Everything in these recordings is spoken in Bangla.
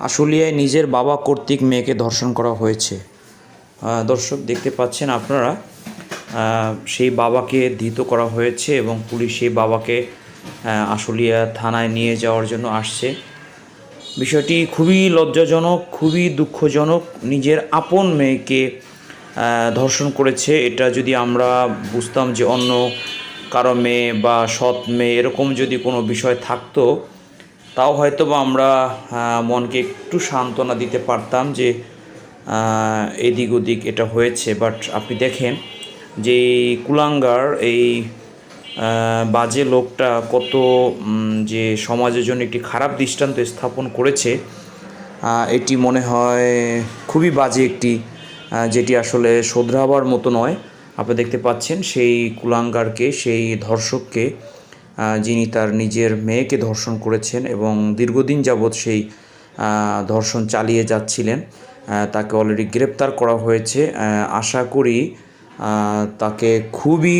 আশুলিয়ায় নিজের বাবা কর্তৃক মেয়েকে ধর্ষণ করা হয়েছে। দর্শক দেখতে পাচ্ছেন আপনারা, সেই বাবাকে ধৃত করা হয়েছে এবং পুলিশ সেই বাবাকে আশুলিয়া থানায় নিয়ে যাওয়ার জন্য আসছে। বিষয়টি খুবই লজ্জাজনক, খুবই দুঃখজনক। নিজের আপন মেয়েকে ধর্ষণ করেছে। এটা যদি আমরা বুঝতাম যে অন্য কারো মেয়ে বা সৎ মেয়ে এরকম যদি কোনো বিষয় থাকতো, তাও হয়তো বা আমরা মনকে একটু সান্ত্বনা দিতে পারতাম যে এদিক ওদিক এটা হয়েছে। বাট আপনি দেখেন যে কুলাঙ্গার এই বাজে লোকটা কত যে সমাজের জন্য একটি খারাপ দৃষ্টান্ত স্থাপন করেছে। এটি মনে হয় খুবই বাজে একটি, যেটি আসলে শোধরাবার মতো নয়। আপনি দেখতে পাচ্ছেন সেই কুলাঙ্গারকে, সেই ধর্ষককে, যিনি তার নিজের মেয়েকে ধর্ষণ করেছেন এবং দীর্ঘদিন যাবৎ সেই ধর্ষণ চালিয়ে যাচ্ছিলেন। তাকে অলরেডি গ্রেপ্তার করা হয়েছে। আশা করি তাকে খুবই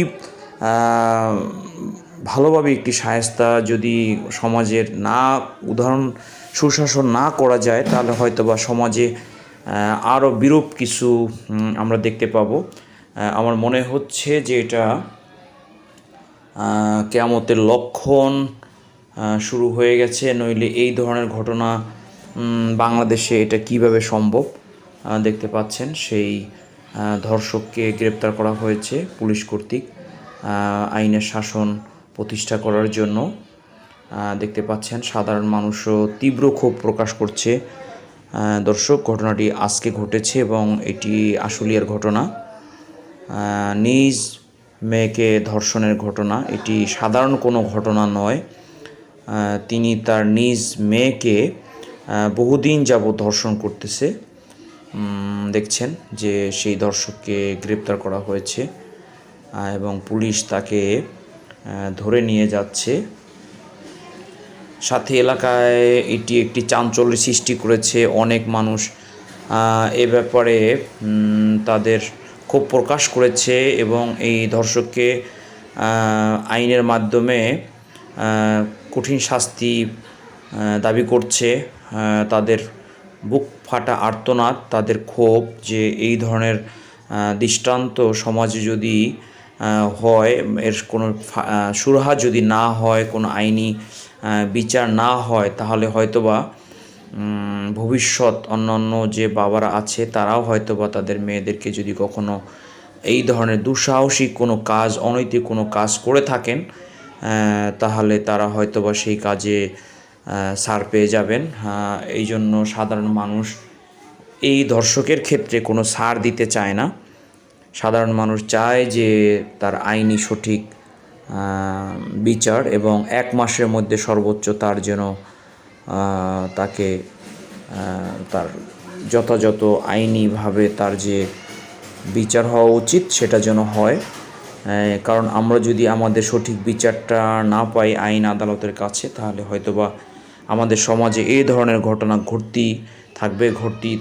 ভালোভাবে একটি শায়েস্তা যদি সমাজের উদাহরণ সুশাসন না করা যায়, তাহলে হয়তো বা সমাজে আরও বিরূপ কিছু আমরা দেখতে পাবো। আমার মনে হচ্ছে যে এটা কিয়ামতের লক্ষণ শুরু হয়ে গেছে, নইলে এই ধরনের ঘটনা বাংলাদেশে এটা কিভাবে সম্ভব। দেখতে পাচ্ছেন সেই ধর্ষককে গ্রেপ্তার করা হয়েছে পুলিশ কর্তৃক আইনের শাসন প্রতিষ্ঠা করার জন্য। দেখতে পাচ্ছেন সাধারণ মানুষও তীব্র ক্ষোভ প্রকাশ করছে। দর্শক, ঘটনাটি আজকে ঘটেছে এবং এটি আশুলিয়ার ঘটনা, নিজ মেয়েকে ধর্ষণের ঘটনা। এটি সাধারণ কোনো ঘটনা নয়। তিনি তার নিজ মেয়েকে বহুদিন যাবৎ ধর্ষণ করতেছে। দেখছেন যে সেই ধর্ষককে গ্রেপ্তার করা হয়েছে এবং পুলিশ তাকে ধরে নিয়ে যাচ্ছে। সাথে এলাকায় এটি একটি চাঞ্চল্যের সৃষ্টি করেছে। অনেক মানুষ এ ব্যাপারে তাদের ক্ষোভ প্রকাশ করেছে এবং এই ধর্ষককে আইনের মাধ্যমে কঠিন শাস্তি দাবি করছে। তাদের বুক ফাটা আর্তনাদ, তাদের ক্ষোভ যে এই ধরনের দৃষ্টান্ত সমাজে যদি হয়, এর কোনো সুরাহা যদি না হয়, কোনো আইনি বিচার না হয়, তাহলে হয়তোবা ভবিষ্যৎ অন্যান্য যে বাবারা আছে তারাও হয়তোবা তাদের মেয়েদেরকে যদি কখনো এই ধরনের দুঃসাহসিক কোনো কাজ, অনৈতিক কোনো কাজ করে থাকেন, তাহলে তারা হয়তোবা সেই কাজে ছাড় পেয়ে যাবেন। এই জন্য সাধারণ মানুষ এই ধর্ষকের ক্ষেত্রে কোনো ছাড় দিতে চায় না। সাধারণ মানুষ চায় যে তার আইনি সঠিক বিচার এবং 1 মাসের মধ্যে সর্বোচ্চ তার যেন তাকে তার যথাযথ আইনিভাবে তার যে বিচার হওয়া উচিত সেটা যেন হয়। কারণ আমরা যদি আমাদের সঠিক বিচারটা না পাই আইন আদালতের কাছে, তাহলে হয়তোবা আমাদের সমাজে এই ধরনের ঘটনা ঘটতেই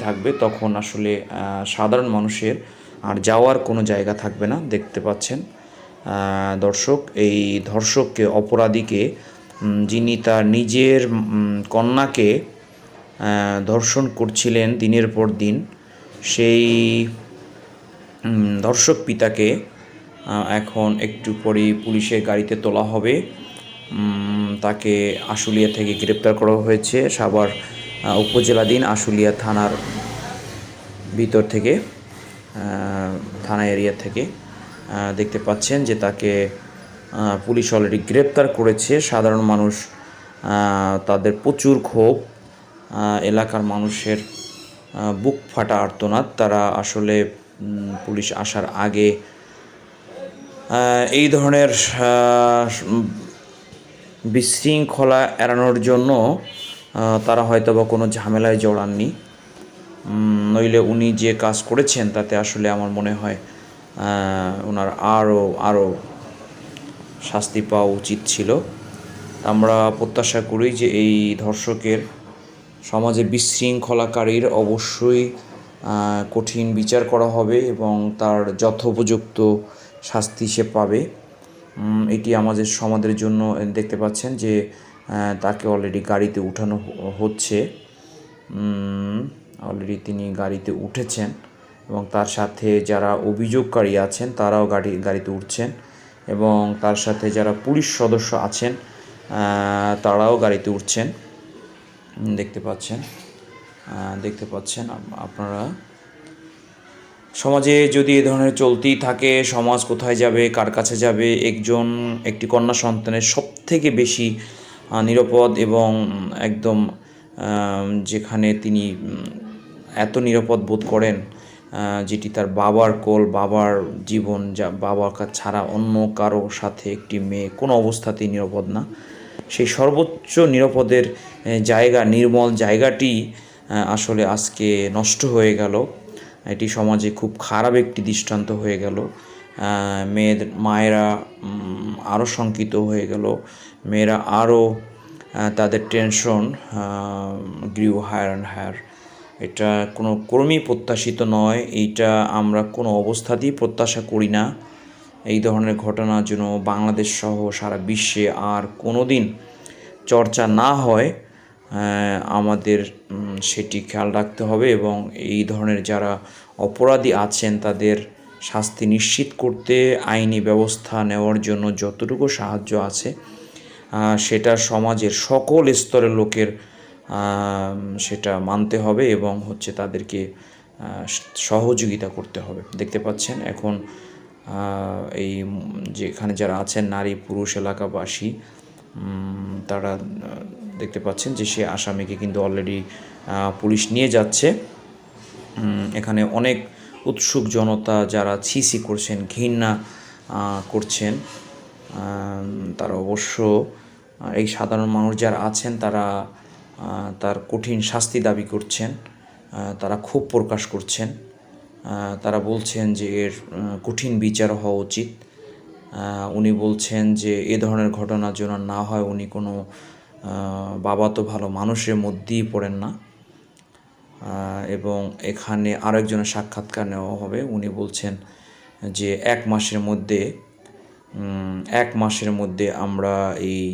থাকবে। তখন আসলে সাধারণ মানুষের আর যাওয়ার কোনো জায়গা থাকবে না। দেখতে পাচ্ছেন দর্শক, এই ধর্ষককে, অপরাধীকে, যিনি তার নিজের কন্যাকে ধর্ষণ করছিলেন দিনের পর দিন, সেই ধর্ষক পিতাকে এখন একটু পরেই পুলিশের গাড়িতে তোলা হবে। তাকে আশুলিয়া থেকে গ্রেপ্তার করা হয়েছে, সাভার উপজেলাধীন আশুলিয়া থানার ভিতর থেকে, থানা এরিয়া থেকে। দেখতে পাচ্ছেন যে তাকে পুলিশ অলরেডি গ্রেপ্তার করেছে। সাধারণ মানুষ, তাদের প্রচুর ক্ষোভ, এলাকার মানুষের বুক ফাটা আর্তনাদ। তারা আসলে পুলিশ আসার আগে এই ধরনের বিশৃঙ্খলা এড়ানোর জন্য তারা হয়তো বা কোনো ঝামেলায় জড়াননি। নইলে উনি যে কাজ করেছেন তাতে আসলে আমার মনে হয় ওনার আরও শাস্তি পাওয়া উচিত ছিল। আমরা প্রত্যাশা করি যে এই ধর্ষকের, সমাজে বিশৃঙ্খলাকারীর অবশ্যই কঠিন বিচার করা হবে এবং তার যথোপযুক্ত শাস্তি সে পাবে। এটি আমাদের সমাজের জন্য। দেখতে পাচ্ছেন যে তাকে অলরেডি গাড়িতে উঠানো হচ্ছে। অলরেডি তিনি গাড়িতে উঠেছেন এবং তার সাথে যারা অভিযোগকারী আছেন তারাও গাড়িতে উঠছেন এবং তার সাথে যারা পুলিশ সদস্য আছেন তারাও গাড়িতে উঠছেন। দেখতে পাচ্ছেন আপনারা। সমাজে যদি এ ধরনের চলতেই থাকে, সমাজ কোথায় যাবে, কার কাছে যাবে? একটি কন্যা সন্তানের সবথেকে বেশি নিরাপদ এবং একদম যেখানে তিনি এত নিরাপদ বোধ করেন, যেটি তার বাবার কোল, বাবার জীবন, যা বাবা ছাড়া অন্য কারো সাথে একটি মেয়ে কোনো অবস্থাতেই নিরাপদ না। সেই সর্বোচ্চ নিরাপদের জায়গা, নির্মল জায়গাটি আসলে আজকে নষ্ট হয়ে গেল। এটি সমাজে খুব খারাপ একটি দৃষ্টান্ত হয়ে গেল। মায়েরা আরও শঙ্কিত হয়ে গেল, মেয়েরা আরও তাদের tension grew higher and higher. এটা কোনো ক্রমেই প্রত্যাশিত নয়, এইটা আমরা কোনো অবস্থাতেই প্রত্যাশা করি না। এই ধরনের ঘটনা যেন বাংলাদেশ সহ সারা বিশ্বে আর কোনো দিন চর্চা না হয়, আমাদের সেটি খেয়াল রাখতে হবে এবং এই ধরনের যারা অপরাধী আছেন তাদের শাস্তি নিশ্চিত করতে আইনি ব্যবস্থা নেওয়ার জন্য যতটুকু সাহায্য আছে সেটা সমাজের সকল স্তরের লোকের সেটা মানতে হবে এবং তাদেরকে সহযোগিতা করতে হবে। দেখতে পাচ্ছেন এখন এই যেখানে যারা আছেন নারী পুরুষ এলাকাবাসী, তারা দেখতে পাচ্ছেন যে সে আসামিকে কিন্তু অলরেডি পুলিশ নিয়ে যাচ্ছে। এখানে অনেক উৎসুক জনতা যারা ছিছি করছেন, ঘৃণা করছেন, তারা অবশ্য এই সাধারণ মানুষ যারা আছেন তারা তার কঠিন শাস্তি দাবি করছেন, তারা ক্ষোভ প্রকাশ করছেন, তারা বলছেন যে এর কঠিন বিচার হওয়া উচিত। উনি বলছেন যে এ ধরনের ঘটনা যেন না হয়। উনি কোনো বাবা তো ভালো মানুষের মধ্যেই পড়েন না। এবং এখানে আরেকজনের সাক্ষাৎকার নেওয়া হবে। উনি বলছেন যে 1 মাসের মধ্যে আমরা এই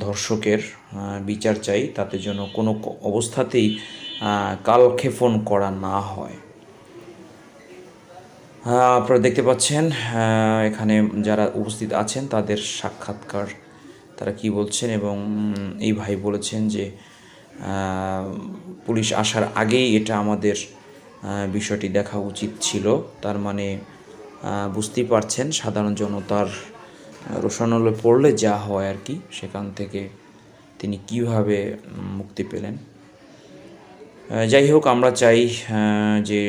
ধর্ষকের বিচার চাই, তাতে যেন কোনো অবস্থাতেই কালক্ষেপণ করা না হয়। আপনারা দেখতে পাচ্ছেন এখানে যারা উপস্থিত আছেন তাদের সাক্ষাৎকার, তারা কি বলছেন। এবং এই ভাই বলেছেন যে পুলিশ আসার আগেই এটা আমাদের বিষয়টি দেখা উচিত ছিল। তার মানে বুঝতেই পারছেন সাধারণ জনতার রোষানলে পড়লে যা হয় আর কি, সেখান থেকে তিনি কিভাবে মুক্তি পেলেন। যাই হোক, আমরা চাই যে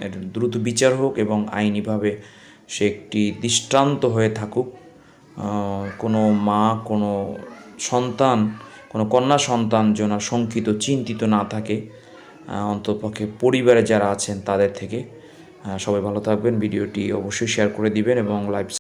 এর দ্রুত বিচার হোক এবং আইনিভাবে সে একটি দৃষ্টান্ত হয়ে থাকুক। কোনো মা, কোনো সন্তান, কোনো কন্যা সন্তান যেন শঙ্কিত, চিন্তিত না থাকে, অন্ততপক্ষে পরিবারে যারা আছেন তাদের থেকে। সবাই ভালো থাকবেন। ভিডিওটি অবশ্যই শেয়ার করে দিবেন এবং লাইভ